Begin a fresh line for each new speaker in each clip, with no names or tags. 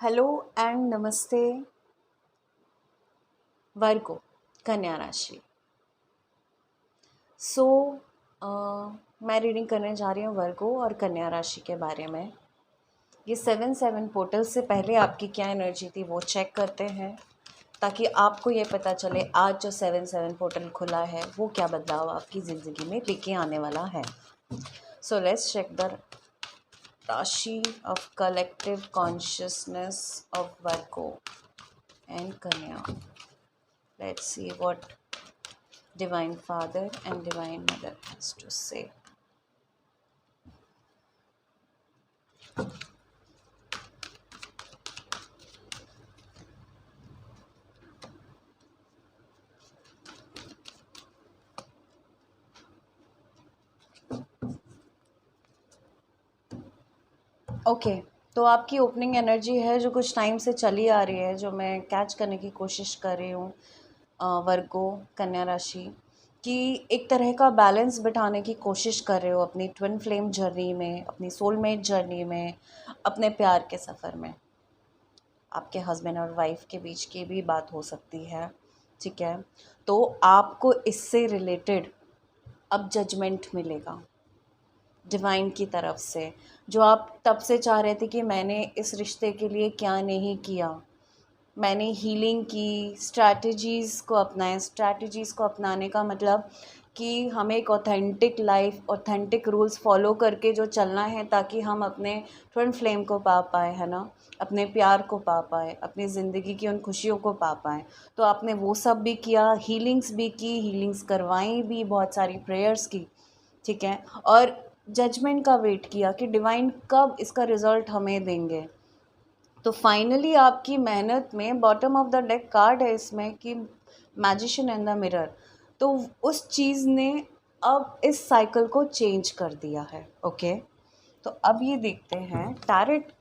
Hello and नमस्ते वर्गो कन्या राशि। सो मैं रीडिंग करने जा रही हूँ वर्गो और कन्या राशि के बारे में। ये 7 पोर्टल से पहले आपकी क्या एनर्जी थी वो चेक करते हैं, ताकि आपको ये पता चले आज जो 7 पोर्टल खुला है वो क्या बदलाव आपकी ज़िंदगी में लेके आने वाला है। सो लेट्स चेक द राशि of collective consciousness of Virgo and कन्या। Let's see what Divine Father and Divine Mother has to say. Okay, तो आपकी ओपनिंग एनर्जी है जो कुछ टाइम से चली आ रही है, जो मैं कैच करने की कोशिश कर रही हूँ वर्गो कन्या राशि कि एक तरह का बैलेंस बिठाने की कोशिश कर रहे हो अपनी ट्विन फ्लेम जर्नी में, अपनी सोलमेट जर्नी में, अपने प्यार के सफ़र में। आपके हस्बैंड और वाइफ के बीच की भी बात हो सकती है, ठीक है। तो आपको इससे रिलेटेड अब जजमेंट मिलेगा डिवाइन की तरफ से, जो आप तब से चाह रहे थे कि मैंने इस रिश्ते के लिए क्या नहीं किया। मैंने हीलिंग की, स्ट्रैटेजीज़ को अपनाया। स्ट्रैटेजीज़ को अपनाने का मतलब कि हमें एक authentic life, authentic rules follow करके जो चलना है, ताकि हम अपने ट्विन फ्लेम को पा पाए, है ना, अपने प्यार को पा पाए, अपनी ज़िंदगी की उन खुशियों को पा पाए। तो आपने वो सब भी किया, हीलिंग्स भी की, हीलिंग्स करवाई भी, बहुत सारी प्रेयर्स की, ठीक है। और जजमेंट का वेट किया कि डिवाइन कब इसका रिज़ल्ट हमें देंगे। तो फाइनली आपकी मेहनत में bottom of the deck card है इसमें कि मैजिशियन एंड द मिरर। तो उस चीज़ ने अब इस साइकिल को चेंज कर दिया है। ओके, तो अब ये देखते हैं टैरेट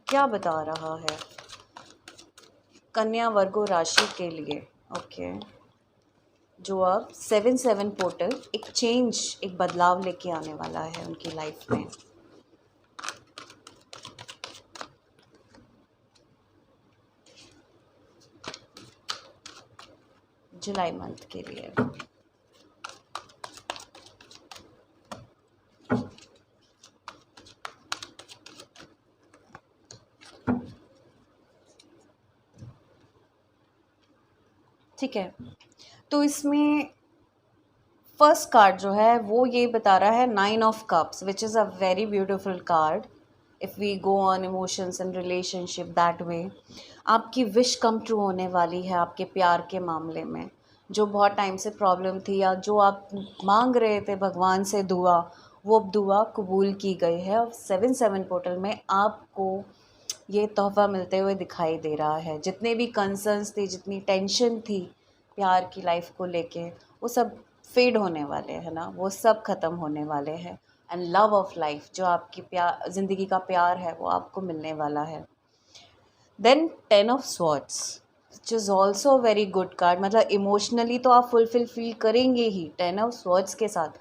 क्या बता रहा है कन्या वर्गो राशि के लिए। ओके, जो अब 7 पोर्टल एक चेंज, एक बदलाव लेके आने वाला है उनकी लाइफ में। जुलाई मंथ के लिए ठीक है। तो इसमें फर्स्ट कार्ड जो है वो ये बता रहा है 9 of cups, which is a very beautiful card if we go on emotions and relationship that way. आपकी विश कम ट्रू होने वाली है आपके प्यार के मामले में। जो बहुत टाइम से प्रॉब्लम थी या जो आप मांग रहे थे भगवान से दुआ, वो अब दुआ कबूल की गई है। और 7 पोर्टल में आपको ये तोहफ़ा मिलते हुए दिखाई दे रहा है। जितने भी कंसर्न्स थे, जितनी टेंशन थी प्यार की लाइफ को लेके, वो सब फेड होने वाले हैं ना, वो सब ख़त्म होने वाले हैं। एंड लव ऑफ लाइफ, जो आपकी प्यार, ज़िंदगी का प्यार है, वो आपको मिलने वाला है। Then 10 of swords, which is also very good card. मतलब इमोशनली तो आप फुलफिल फील करेंगे ही 10 ऑफ स्वॉर्ड्स के साथ।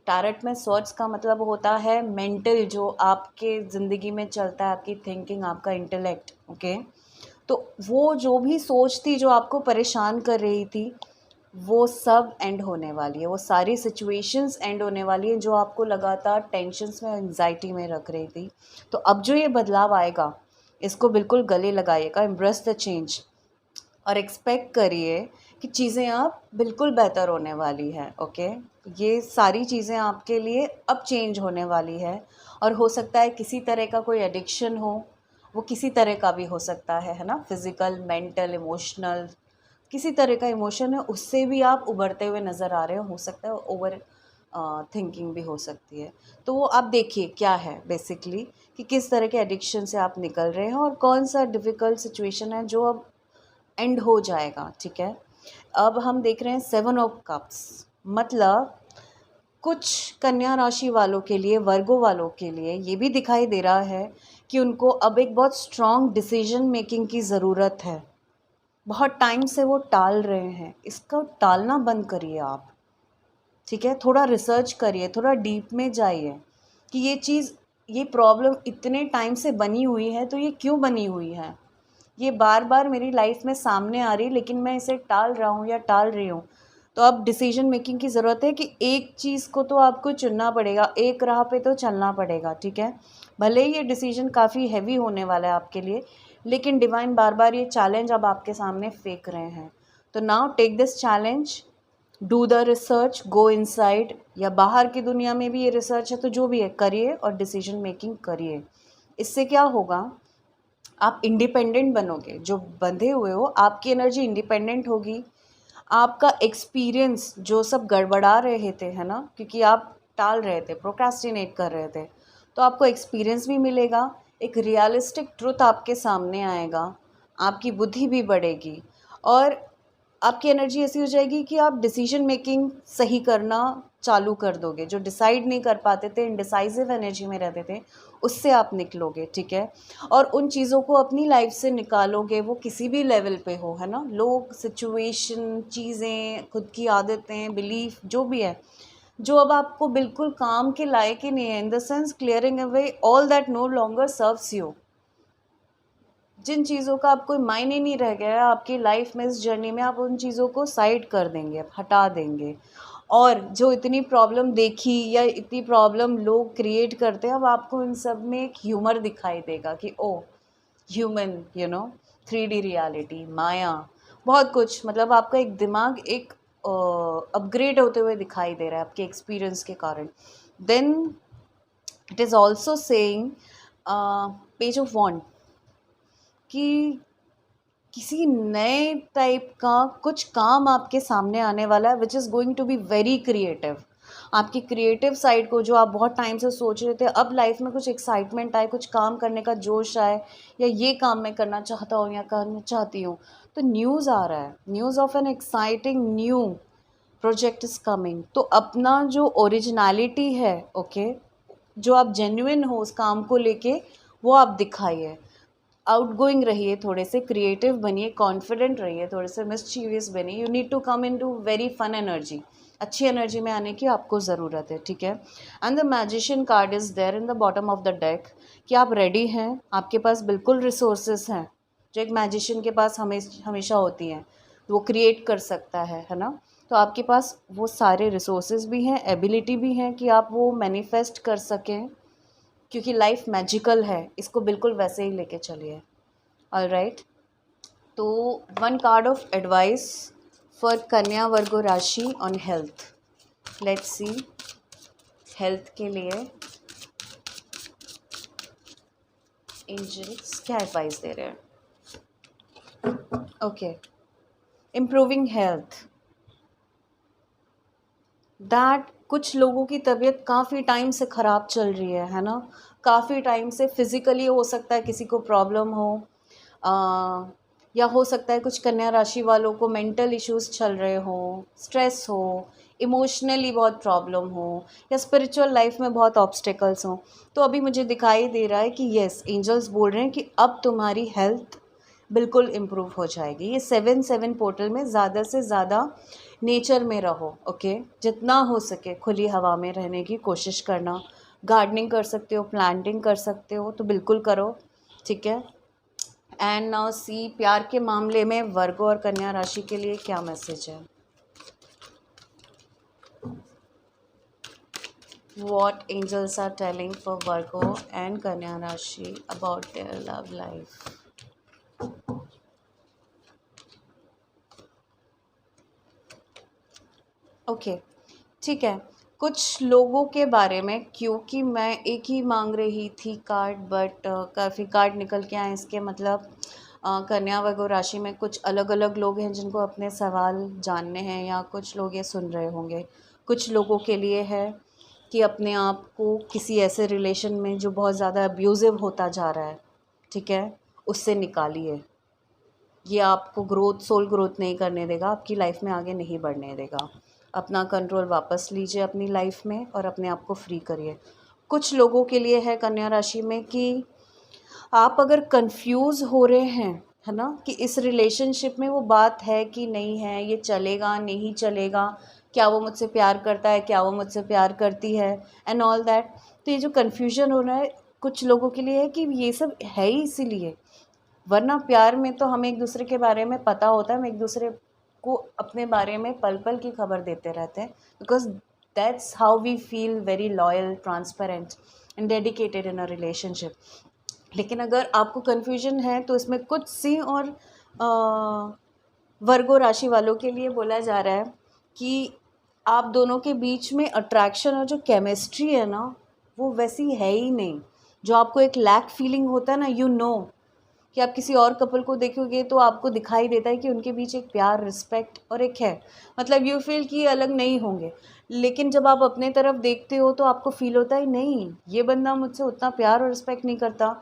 टैरेट में स्वॉर्ड्स का मतलब होता है मेंटल, जो आपके ज़िंदगी में चलता है, आपकी थिंकिंग, आपका इंटेलेक्ट। ओके, तो वो जो भी सोच थी जो आपको परेशान कर रही थी, वो सब एंड होने वाली है। वो सारी सिचुएशंस एंड होने वाली है जो आपको लगातार टेंशन्स में, एंजाइटी में रख रही थी। तो अब जो ये बदलाव आएगा, इसको बिल्कुल गले लगाइएगा, एम्ब्रेस द चेंज, और एक्सपेक्ट करिए कि चीज़ें अब बिल्कुल बेहतर होने वाली है। ओके, ये सारी चीज़ें आपके लिए अब चेंज होने वाली है। और हो सकता है किसी तरह का कोई एडिक्शन हो, वो किसी तरह का भी हो सकता है ना, फिज़िकल, मेंटल, इमोशनल, किसी तरह का इमोशन है, उससे भी आप उभरते हुए नज़र आ रहे हो सकता है ओवर थिंकिंग भी हो सकती है। तो वो आप देखिए क्या है बेसिकली, कि किस तरह के एडिक्शन से आप निकल रहे हैं और कौन सा डिफ़िकल्ट सिचुएशन है जो अब एंड हो जाएगा, ठीक है। अब हम देख रहे हैं 7 ऑफ कप्स, मतलब कुछ कन्या राशि वालों के लिए, वर्गो वालों के लिए ये भी दिखाई दे रहा है कि उनको अब एक बहुत स्ट्रॉन्ग डिसीजन मेकिंग की ज़रूरत है। बहुत टाइम से वो टाल रहे हैं, इसको टालना बंद करिए आप, ठीक है। थोड़ा रिसर्च करिए, थोड़ा डीप में जाइए कि ये चीज़, ये प्रॉब्लम इतने टाइम से बनी हुई है तो ये क्यों बनी हुई है। ये बार बार मेरी लाइफ में सामने आ रही है लेकिन मैं इसे टाल रहा हूँ या टाल रही हूँ। तो अब डिसीजन मेकिंग की ज़रूरत है कि एक चीज़ को तो आपको चुनना पड़ेगा, एक राह पे तो चलना पड़ेगा, ठीक है। भले ही ये डिसीजन काफ़ी हैवी होने वाला है आपके लिए, लेकिन डिवाइन बार बार ये चैलेंज अब आपके सामने फेंक रहे हैं। तो now take this challenge, do the research, go inside, या बाहर की दुनिया में भी ये रिसर्च है तो जो भी है करिए और डिसीजन मेकिंग करिए। इससे क्या होगा, आप इंडिपेंडेंट बनोगे। जो बंधे हुए हो, आपकी एनर्जी इंडिपेंडेंट होगी। आपका एक्सपीरियंस जो सब गड़बड़ा रहे थे, है ना, क्योंकि आप टाल रहे थे, प्रोक्रेस्टिनेट कर रहे थे, तो आपको एक्सपीरियंस भी मिलेगा, एक रियलिस्टिक ट्रुथ आपके सामने आएगा, आपकी बुद्धि भी बढ़ेगी और आपकी एनर्जी ऐसी हो जाएगी कि आप डिसीजन मेकिंग सही करना चालू कर दोगे। जो डिसाइड नहीं कर पाते थे, इनडिसाइसिव एनर्जी में रहते थे, उससे आप निकलोगे, ठीक है। और उन चीज़ों को अपनी लाइफ से निकालोगे, वो किसी भी लेवल पे हो, है ना, लोग, सिचुएशन, चीज़ें, खुद की आदतें, बिलीफ, जो भी है, जो अब आपको बिल्कुल काम के लायक ही नहीं है, in the sense clearing away all that no longer serves you. जिन चीज़ों का अब कोई मायने नहीं रह गया है आपकी लाइफ में, इस जर्नी में, आप उन चीज़ों को साइड कर देंगे, हटा देंगे। और जो इतनी प्रॉब्लम देखी या इतनी प्रॉब्लम लोग क्रिएट करते हैं, अब आपको इन सब में एक ह्यूमर दिखाई देगा कि ओ, ह्यूमन, 3D रियलिटी, माया, बहुत कुछ, मतलब आपका एक दिमाग एक अपग्रेड होते हुए दिखाई दे रहा है आपके एक्सपीरियंस के कारण। Then it is also saying, page of wand, कि किसी नए टाइप का कुछ काम आपके सामने आने वाला है, which is going to be very creative. आपकी क्रिएटिव साइड को, जो आप बहुत टाइम से सोच रहे थे, अब लाइफ में कुछ एक्साइटमेंट आए, कुछ काम करने का जोश आए, या ये काम मैं करना चाहता हूँ या करना चाहती हूँ, तो न्यूज़ आ रहा है, news of an exciting new project is coming. तो अपना जो ओरिजिनलिटी है, ओके, जो आप जेन्युइन हो उस काम को लेके, वो आप दिखाइए। आउटगोइंग रहिए, थोड़े से क्रिएटिव बनिए, कॉन्फिडेंट रहिए, थोड़े से मिस्चीवियस बनिए। You need to come in to very fun energy, अच्छी एनर्जी में आने की आपको ज़रूरत है, ठीक है। And the magician card is there in the bottom of the deck, कि आप रेडी हैं, आपके पास बिल्कुल रिसोर्सेज हैं, जो एक मैजिशियन के पास हमेशा होती हैं, वो क्रिएट कर सकता है ना। तो आपके पास वो सारे रिसोर्सेज भी हैं, एबिलिटी भी हैं कि आप वो मैनिफेस्ट कर सकें, क्योंकि लाइफ मैजिकल है, इसको बिल्कुल वैसे ही लेके चलिए। ऑलराइट, तो one card of advice for कन्या वर्गो राशि on health. Let's see, health के लिए एंजल्स क्या एडवाइस दे रहे हैं। ओके, इम्प्रूविंग हेल्थ, दैट कुछ लोगों की तबीयत काफ़ी टाइम से ख़राब चल रही है ना, काफ़ी टाइम से। फिज़िकली हो सकता है किसी को प्रॉब्लम हो, या हो सकता है कुछ कन्या राशि वालों को मेंटल इश्यूज़ चल रहे हो, स्ट्रेस हो, इमोशनली बहुत प्रॉब्लम हो, या स्पिरिचुअल लाइफ में बहुत ऑब्स्टेकल्स हों। तो अभी मुझे दिखाई दे रहा है कि येस, एंजल्स बोल रहे हैं कि अब तुम्हारी हेल्थ बिल्कुल इम्प्रूव हो जाएगी। ये 7/7 पोर्टल में ज़्यादा से ज़्यादा नेचर में रहो, ओके, जितना हो सके खुली हवा में रहने की कोशिश करना। गार्डनिंग कर सकते हो, प्लांटिंग कर सकते हो तो बिल्कुल करो, ठीक है। एंड नाउ सी, प्यार के मामले में वर्गो और कन्या राशि के लिए क्या मैसेज है। What angels are telling for Virgo and Kanya Rashi about their love life. Okay, ठीक है। कुछ लोगों के बारे में, क्योंकि मैं एक ही मांग रही थी कार्ड, बट काफ़ी कार्ड निकल के आए, इसके मतलब कन्या वर्गो राशि में कुछ अलग अलग लोग हैं जिनको अपने सवाल जानने हैं, या कुछ लोग ये सुन रहे होंगे। कुछ लोगों के लिए है कि अपने आप को किसी ऐसे रिलेशन में जो बहुत ज़्यादा अब्यूज़िव होता जा रहा है, ठीक है, उससे निकालिए। ये आपको ग्रोथ, सोल ग्रोथ नहीं करने देगा, आपकी लाइफ में आगे नहीं बढ़ने देगा। अपना कंट्रोल वापस लीजिए अपनी लाइफ में और अपने आप को फ्री करिए। कुछ लोगों के लिए है कन्या राशि में कि आप अगर कंफ्यूज हो रहे हैं, है ना, कि इस रिलेशनशिप में वो बात है कि नहीं है, ये चलेगा नहीं चलेगा, क्या वो मुझसे प्यार करता है, क्या वो मुझसे प्यार करती है, एंड ऑल दैट। तो ये जो कन्फ्यूजन हो रहा है कुछ लोगों के लिए है कि ये सब है ही इसीलिए, वरना प्यार में तो हमें एक दूसरे के बारे में पता होता है, हम एक दूसरे को अपने बारे में पल पल की खबर देते रहते हैं, because that's how we feel very loyal, transparent and dedicated in a relationship. लेकिन अगर आपको कन्फ्यूजन है तो इसमें कुछ सिंह और वर्गो राशि वालों के लिए बोला जा रहा है कि आप दोनों के बीच में अट्रैक्शन और जो केमिस्ट्री है ना, वो वैसी है ही नहीं। जो आपको एक लैक फीलिंग होता है ना, यू नो कि आप किसी और कपल को देखोगे तो आपको दिखाई देता है कि उनके बीच एक प्यार, रिस्पेक्ट और एक है, मतलब यू फील कि ये अलग नहीं होंगे। लेकिन जब आप अपने तरफ देखते हो तो आपको फील होता है नहीं, ये बंदा मुझसे उतना प्यार और रिस्पेक्ट नहीं करता,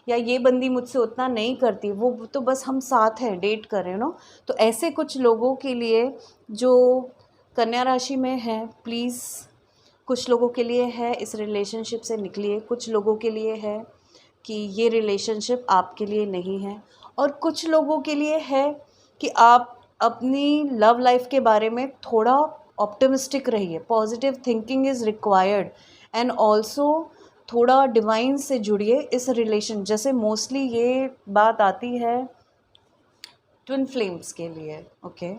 या ये बंदी मुझसे उतना नहीं करती, वो तो बस हम साथ हैं, डेट कर रहे हैं नो। तो ऐसे कुछ लोगों के लिए जो कन्या राशि में है, प्लीज़ कुछ लोगों के लिए है इस रिलेशनशिप से निकलिए, कुछ लोगों के लिए है कि ये रिलेशनशिप आपके लिए नहीं है, और कुछ लोगों के लिए है कि आप अपनी लव लाइफ के बारे में थोड़ा ऑप्टिमिस्टिक रहिए। Positive thinking is required, and also थोड़ा डिवाइन से जुड़िए इस रिलेशन। जैसे मोस्टली ये बात आती है ट्विन फ्लेम्स के लिए, ओके।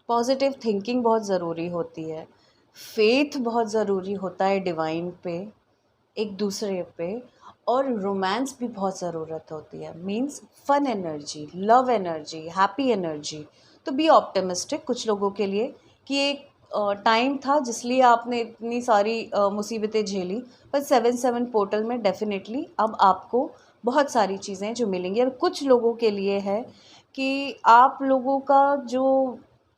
पॉजिटिव थिंकिंग बहुत ज़रूरी होती है, फेथ बहुत ज़रूरी होता है डिवाइन पे, एक दूसरे पे, और रोमांस भी बहुत ज़रूरत होती है, means fun energy, love energy, happy energy. तो बी ऑप्टिमिस्टिक कुछ लोगों के लिए कि एक टाइम था जिसलिए आपने इतनी सारी मुसीबतें झेली, पर 7/7 पोर्टल में डेफिनेटली अब आपको बहुत सारी चीज़ें जो मिलेंगी। और कुछ लोगों के लिए है कि आप लोगों का जो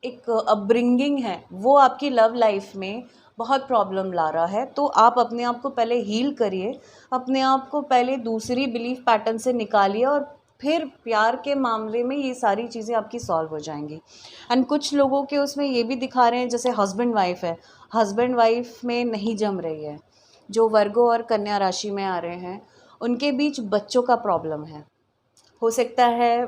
एक अपब्रिंगिंग है वो आपकी लव लाइफ में बहुत प्रॉब्लम ला रहा है, तो आप अपने आप को पहले हील करिए, अपने आप को पहले दूसरी बिलीफ पैटर्न से निकालिए, और फिर प्यार के मामले में ये सारी चीज़ें आपकी सॉल्व हो जाएंगी। एंड कुछ लोगों के उसमें ये भी दिखा रहे हैं, जैसे हस्बैंड वाइफ है, हस्बैंड वाइफ में नहीं जम रही है, जो वर्गो और कन्या राशि में आ रहे हैं उनके बीच बच्चों का प्रॉब्लम है। हो सकता है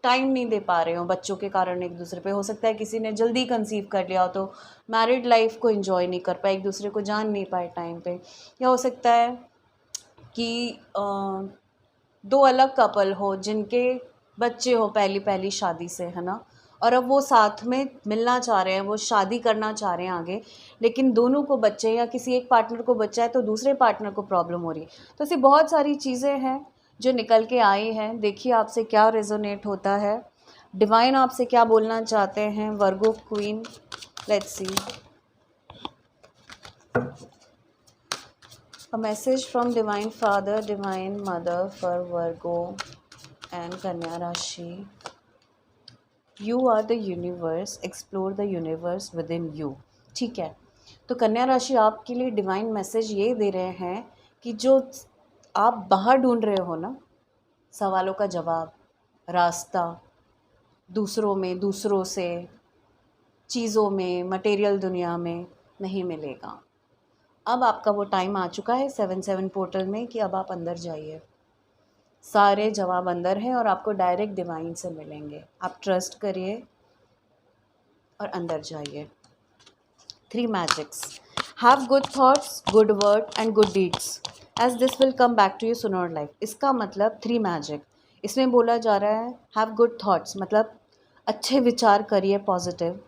टाइम नहीं दे पा रहे हो बच्चों के कारण एक दूसरे पे, हो सकता है किसी ने जल्दी कंसीव कर लिया हो तो मैरिड लाइफ को एंजॉय नहीं कर पाए, एक दूसरे को जान नहीं पाए टाइम पे, या हो सकता है कि दो अलग कपल हो जिनके बच्चे हो पहली पहली शादी से, है ना, और अब वो साथ में मिलना चाह रहे हैं, वो शादी करना चाह रहे हैं आगे, लेकिन दोनों को बच्चे, या किसी एक पार्टनर को बच्चा है तो दूसरे पार्टनर को प्रॉब्लम हो रही है। तो ऐसी बहुत सारी चीज़ें हैं जो निकल के आई हैं। देखिए आपसे क्या रेजोनेट होता है, डिवाइन आपसे क्या बोलना चाहते हैं। Virgo queen, let's see a message from divine father, divine mother for Virgo and Kanya Rashi. You are the universe, explore the universe within you। ठीक है, तो कन्या राशि आपके लिए डिवाइन मैसेज ये दे रहे हैं कि जो आप बाहर ढूंढ रहे हो ना, सवालों का जवाब, रास्ता, दूसरों में, दूसरों से, चीज़ों में, मटेरियल दुनिया में नहीं मिलेगा। अब आपका वो टाइम आ चुका है 7/7 पोर्टल में कि अब आप अंदर जाइए, सारे जवाब अंदर हैं और आपको डायरेक्ट डिवाइन से मिलेंगे। आप ट्रस्ट करिए और अंदर जाइए। 3 magics, have good thoughts, good word and good deeds as this will come back to you sooner or life. इसका मतलब 3 मैजिक, इसमें बोला जा रहा है हैव गुड थॉट्स मतलब अच्छे विचार करिए, पॉजिटिव,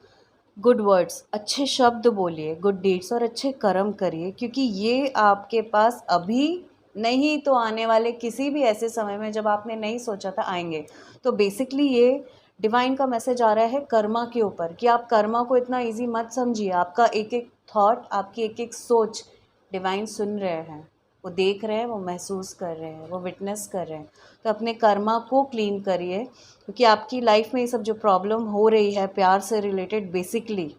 गुड वर्ड्स अच्छे शब्द बोलिए, गुड डीड्स और अच्छे कर्म करिए, क्योंकि ये आपके पास अभी नहीं तो आने वाले किसी भी ऐसे समय में जब आपने नहीं सोचा था आएंगे। तो बेसिकली ये डिवाइन का मैसेज आ रहा है कर्मा के ऊपर कि आप कर्मा को इतना इजी मत समझिए। आपका एक एक थॉट, आपकी एक एक सोच डिवाइन सुन रहे हैं, वो देख रहे हैं, वो महसूस कर रहे हैं, वो विटनेस कर रहे हैं। तो अपने कर्मा को क्लीन करिए, क्योंकि आपकी लाइफ में ये सब जो प्रॉब्लम हो रही है प्यार से रिलेटेड बेसिकली,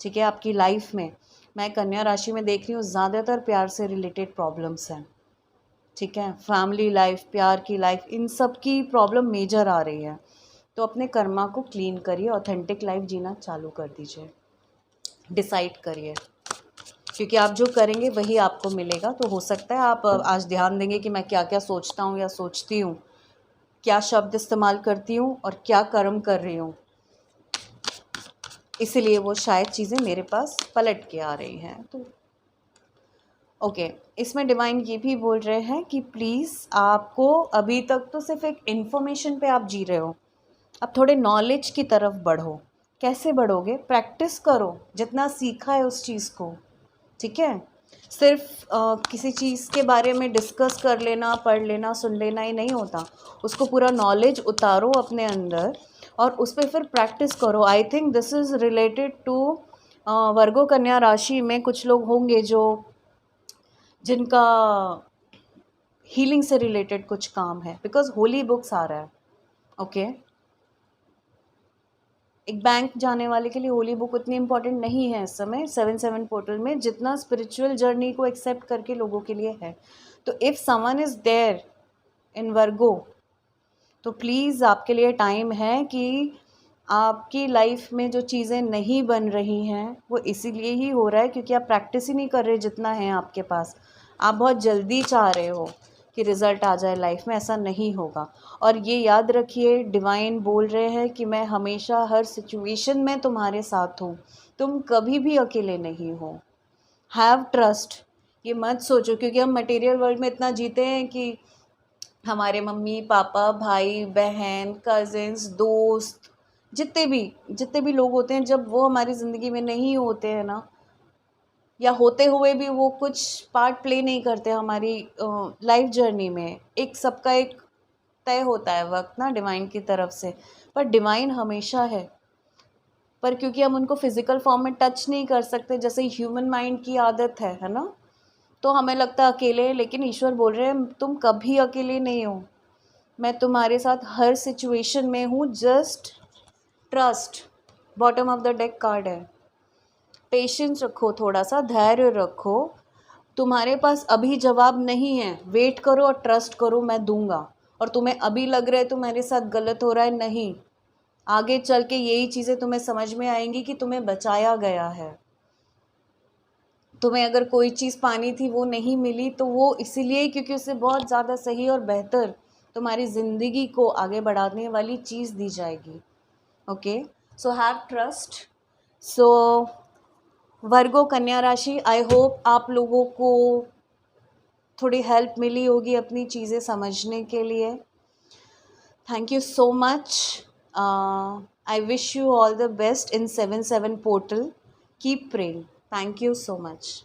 ठीक है, आपकी लाइफ में मैं कन्या राशि में देख रही हूँ ज़्यादातर प्यार से रिलेटेड प्रॉब्लम्स हैं, ठीक है, फैमिली लाइफ, प्यार की लाइफ, इन सब की प्रॉब्लम मेजर आ रही है। तो अपने कर्मा को क्लीन करिए, ऑथेंटिक लाइफ जीना चालू कर दीजिए, डिसाइड करिए, क्योंकि आप जो करेंगे वही आपको मिलेगा। तो हो सकता है आप आज ध्यान देंगे कि मैं क्या क्या सोचता हूँ या सोचती हूँ, क्या शब्द इस्तेमाल करती हूँ और क्या कर्म कर रही हूँ, इसलिए वो शायद चीज़ें मेरे पास पलट के आ रही हैं। तो ओके, इसमें डिवाइन ये भी बोल रहे हैं कि प्लीज़ आपको अभी तक तो सिर्फ एक इन्फॉर्मेशन पे आप जी रहे हो, अब थोड़े नॉलेज की तरफ बढ़ो। कैसे बढ़ोगे? प्रैक्टिस करो जितना सीखा है उस चीज़ को, ठीक है? सिर्फ किसी चीज़ के बारे में डिस्कस कर लेना, पढ़ लेना, सुन लेना ही नहीं होता। उसको पूरा नॉलेज उतारो अपने अंदर और उस पे फिर प्रैक्टिस करो। I think this is related to Virgo कन्या राशि में कुछ लोग होंगे जो जिनका हीलिंग से रिलेटेड कुछ काम है, बिकॉज होली बुक्स आ रहा है। ओके, एक बैंक जाने वाले के लिए होली बुक उतनी इम्पोर्टेंट नहीं है इस समय 7/7 पोर्टल में, जितना स्पिरिचुअल जर्नी को एक्सेप्ट करके लोगों के लिए है। तो if someone is there in Virgo, तो प्लीज़ आपके लिए टाइम है कि आपकी लाइफ में जो चीज़ें नहीं बन रही हैं वो इसीलिए ही हो रहा है क्योंकि आप प्रैक्टिस ही नहीं कर रहे जितना है आपके पास। आप बहुत जल्दी चाह रहे हो कि रिज़ल्ट आ जाए लाइफ में, ऐसा नहीं होगा। और ये याद रखिए, डिवाइन बोल रहे हैं कि मैं हमेशा हर सिचुएशन में तुम्हारे साथ हूँ, तुम कभी भी अकेले नहीं हो। हैव ट्रस्ट, ये मत सोचो क्योंकि हम मटेरियल वर्ल्ड में इतना जीते हैं कि हमारे मम्मी पापा, भाई बहन, कज़िन्स, दोस्त, जितने भी लोग होते हैं, जब वो हमारी ज़िंदगी में नहीं होते हैं ना, या होते हुए भी वो कुछ पार्ट प्ले नहीं करते हमारी लाइफ जर्नी में। एक सबका एक तय होता है वक्त ना डिवाइन की तरफ से, पर डिवाइन हमेशा है। पर क्योंकि हम उनको फिजिकल फॉर्म में टच नहीं कर सकते जैसे ह्यूमन माइंड की आदत है ना, तो हमें लगता है अकेले, लेकिन ईश्वर बोल रहे हैं तुम कभी अकेले नहीं हो, मैं तुम्हारे साथ हर सिचुएशन में हूँ, just trust. Bottom of the deck card है। पेशेंस रखो, थोड़ा सा धैर्य रखो। तुम्हारे पास अभी जवाब नहीं है, वेट करो और ट्रस्ट करो, मैं दूंगा। और तुम्हें अभी लग रहा है तो मेरे साथ गलत हो रहा है, नहीं, आगे चल के यही चीज़ें तुम्हें समझ में आएंगी कि तुम्हें बचाया गया है। तुम्हें अगर कोई चीज़ पानी थी वो नहीं मिली तो वो इसीलिए क्योंकि उससे बहुत ज़्यादा सही और बेहतर तुम्हारी ज़िंदगी को आगे बढ़ाने वाली चीज़ दी जाएगी। Okay, so have trust. So Virgo कन्या राशि, आई होप आप लोगों को थोड़ी हेल्प मिली होगी अपनी चीज़ें समझने के लिए। Thank you so much. I wish you all the best in 7/7 portal. Keep praying. Thank you so much.